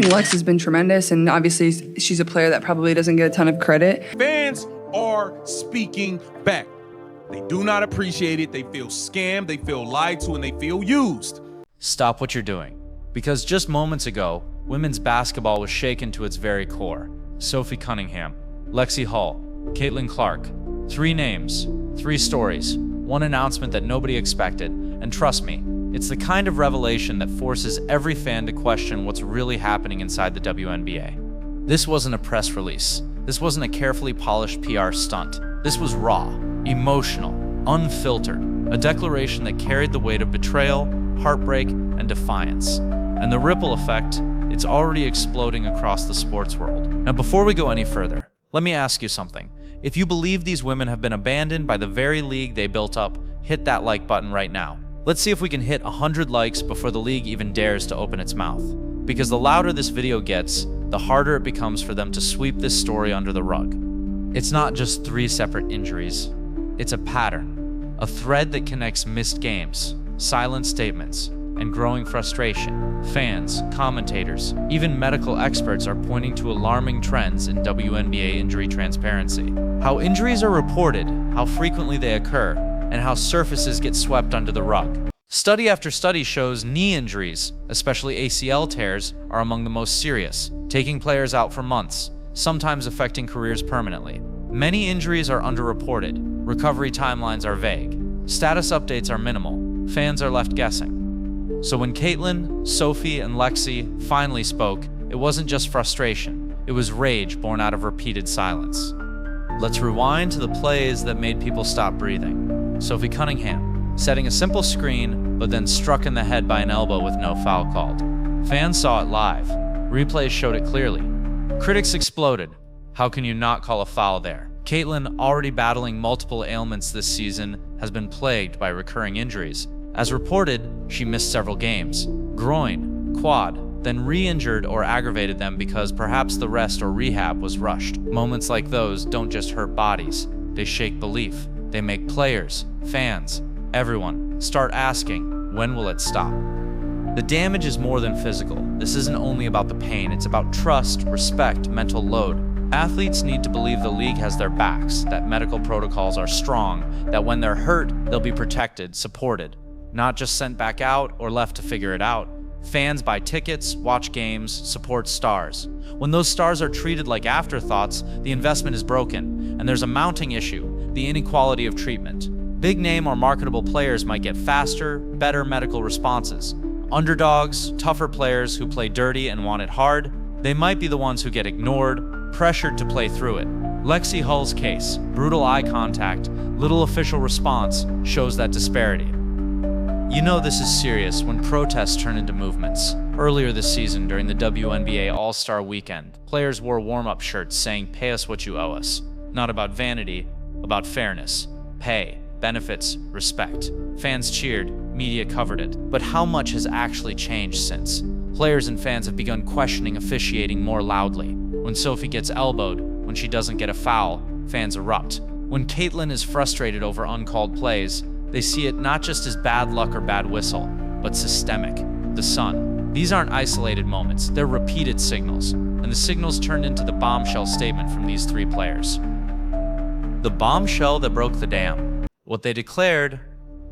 think Lex has been tremendous, and obviously she's a player that probably doesn't get a ton of credit. Fans are speaking back. They do not appreciate it. They feel scammed, they feel lied to, and they feel used. Stop what you're doing. Because just moments ago, women's basketball was shaken to its very core. Sophie Cunningham, Lexie Hull, Caitlin Clark. 3 names, 3 stories, 1 announcement that nobody expected, and trust me, it's the kind of revelation that forces every fan to question what's really happening inside the WNBA. This wasn't a press release. This wasn't a carefully polished PR stunt. This was raw, emotional, unfiltered, a declaration that carried the weight of betrayal, heartbreak, and defiance. And the ripple effect, it's already exploding across the sports world. Now, before we go any further, let me ask you something. If you believe these women have been abandoned by the very league they built up, hit that like button right now. Let's see if we can hit 100 likes before the league even dares to open its mouth. Because the louder this video gets, the harder it becomes for them to sweep this story under the rug. It's not just 3 separate injuries. It's a pattern, a thread that connects missed games, silent statements, and growing frustration. Fans, commentators, even medical experts are pointing to alarming trends in WNBA injury transparency. How injuries are reported, how frequently they occur, and how surfaces get swept under the rug. Study after study shows knee injuries, especially ACL tears, are among the most serious, taking players out for months, sometimes affecting careers permanently. Many injuries are underreported, recovery timelines are vague, status updates are minimal, fans are left guessing. So when Caitlin, Sophie, and Lexie finally spoke, it wasn't just frustration, it was rage born out of repeated silence. Let's rewind to the plays that made people stop breathing. Sophie Cunningham, setting a simple screen, but then struck in the head by an elbow with no foul called. Fans saw it live. Replays showed it clearly. Critics exploded. How can you not call a foul there? Caitlin, already battling multiple ailments this season, has been plagued by recurring injuries. As reported, she missed several games. Groin, quad, then re-injured or aggravated them because perhaps the rest or rehab was rushed. Moments like those don't just hurt bodies. They shake belief. They make players, fans, everyone start asking, when will it stop? The damage is more than physical. This isn't only about the pain, it's about trust, respect, mental load. Athletes need to believe the league has their backs, that medical protocols are strong, that when they're hurt, they'll be protected, supported. Not just sent back out or left to figure it out. Fans buy tickets, watch games, support stars. When those stars are treated like afterthoughts, the investment is broken, and there's a mounting issue, the inequality of treatment. Big name or marketable players might get faster, better medical responses. Underdogs, tougher players who play dirty and want it hard, they might be the ones who get ignored, pressured to play through it. Lexie Hull's case, brutal eye contact, little official response, shows that disparity. You know this is serious when protests turn into movements. Earlier this season, during the WNBA All-Star Weekend, players wore warm-up shirts saying, "Pay us what you owe us." Not about vanity, about fairness. Pay, benefits, respect. Fans cheered, media covered it. But how much has actually changed since? Players and fans have begun questioning officiating more loudly. When Sophie gets elbowed, when she doesn't get a foul, fans erupt. When Caitlin is frustrated over uncalled plays, they see it not just as bad luck or bad whistle, but systemic. The sun. These aren't isolated moments, they're repeated signals. And the signals turned into the bombshell statement from these 3 players. The bombshell that broke the dam. What they declared,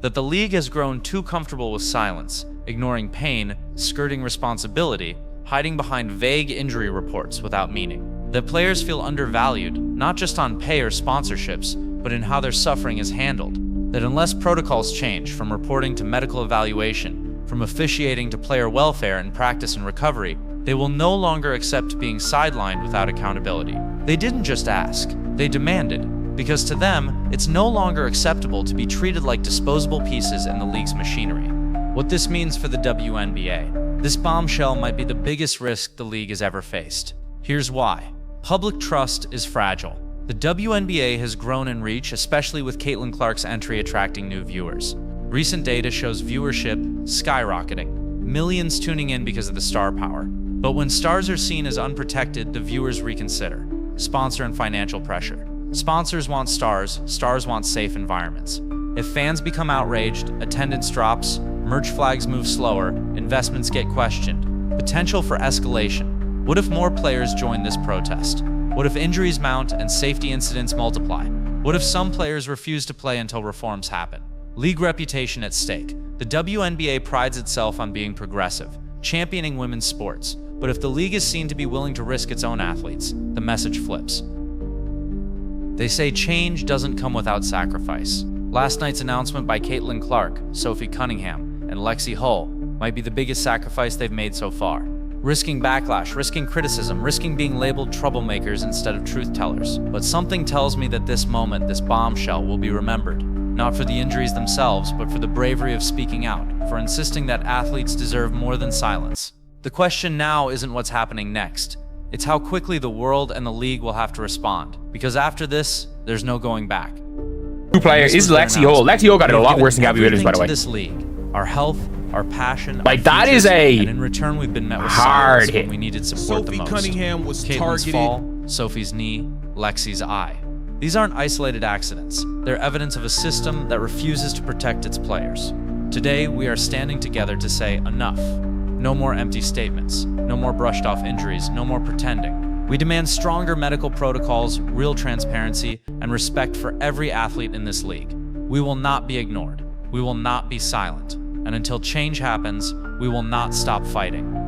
that the league has grown too comfortable with silence, ignoring pain, skirting responsibility, hiding behind vague injury reports without meaning. That players feel undervalued, not just on pay or sponsorships, but in how their suffering is handled. That unless protocols change, from reporting to medical evaluation, from officiating to player welfare and practice and recovery, they will no longer accept being sidelined without accountability. They didn't just ask, they demanded, because to them, it's no longer acceptable to be treated like disposable pieces in the league's machinery. What this means for the WNBA. This bombshell might be the biggest risk the league has ever faced. Here's why. Public trust is fragile. The WNBA has grown in reach, especially with Caitlin Clark's entry attracting new viewers. Recent data shows viewership skyrocketing, millions tuning in because of the star power. But when stars are seen as unprotected, the viewers reconsider. Sponsor and financial pressure. Sponsors want stars want safe environments. If fans become outraged, attendance drops, merch flags move slower, investments get questioned. Potential for escalation. What if more players join this protest? What if injuries mount and safety incidents multiply? What if some players refuse to play until reforms happen? League reputation at stake. The WNBA prides itself on being progressive, championing women's sports. But if the league is seen to be willing to risk its own athletes, the message flips. They say change doesn't come without sacrifice. Last night's announcement by Caitlin Clark, Sophie Cunningham, and Lexie Hull might be the biggest sacrifice they've made so far. Risking backlash, risking criticism, risking being labeled troublemakers instead of truth tellers. But something tells me that this moment, this bombshell, will be remembered. Not for the injuries themselves, but for the bravery of speaking out, for insisting that athletes deserve more than silence. The question now isn't what's happening next. It's how quickly the world and the league will have to respond. Because after this, there's no going back. New player is Lexie Hull. Lexie Hull got it a lot worse than Gabby Williams, by the way. This league, our health, our passion, like, our that futures, is a and in return we've been met with hard silence hit. when we needed support Sophie the most. Cunningham was Caitlin's targeted. fall, Sophie's knee, Lexie's eye. These aren't isolated accidents. They're evidence of a system that refuses to protect its players. Today, we are standing together to say enough. No more empty statements. No more brushed off injuries. No more pretending. We demand stronger medical protocols, real transparency, and respect for every athlete in this league. We will not be ignored. We will not be silent. And until change happens, we will not stop fighting.